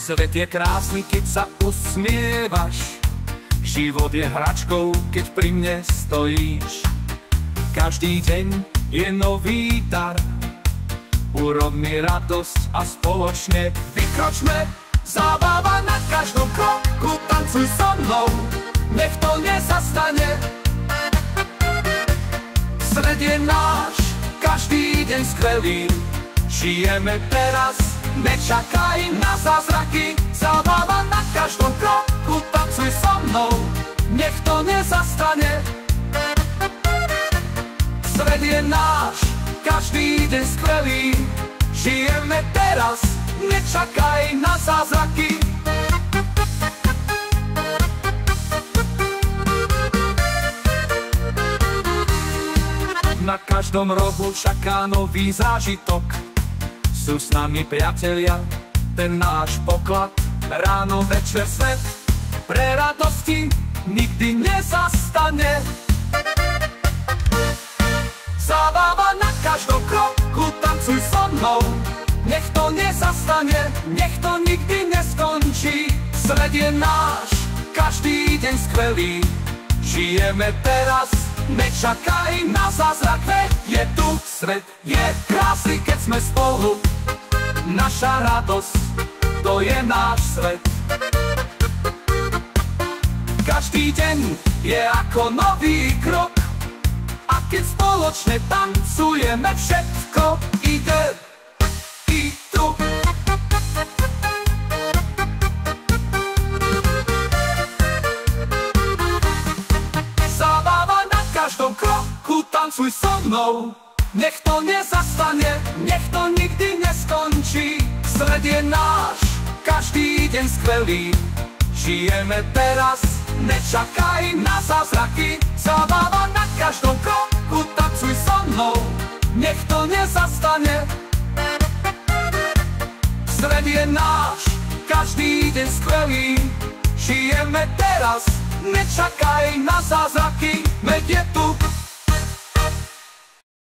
Svet je krásny, keď sa usmievaš. Život je hračkou, keď pri mne stojíš. Každý deň je nový dar. Urob mi radosť a spoločne vykročme. Zábava na každom kroku, tancuj so mnou, nech to nezastane. Svet je náš, každý deň skvelý. Žijeme teraz, nečakaj na zázraky. Zábava na každom kroku, tancuj so mnou, nech to nezastane. Svet je náš, každý deň skvelý. Žijeme teraz, nečakaj na zázraky. Na každom rohu čaká nový zážitok. Sú s nami priatelia, ten náš poklad. Ráno, večer, svet pre radosti nikdy nezastane. Zábava na každom kroku, tancuj so mnou, nech to nezastane, nech to nikdy neskončí. Svet je náš, každý deň skvelý. Žijeme teraz, nečakaj na zázrak, je tu. Svet je krásny, keď sme spolu. Naša radosť, to je náš svet. Každý deň je ako nový krok. A keď spoločne tancujeme, všetko ide i tu. Zábava na každom kroku, tancuj so mnou, nech to nezastane, nech to nikdy neskončí. Svet je náš, každý deň skvelý. Žijeme teraz, nečakaj na zázraky. Zábava na každom kroku, tancuj so mnou, nech to nezastane. Svet je náš, každý deň skvelý. Žijeme teraz, nečakaj na zázraky, veď je tu.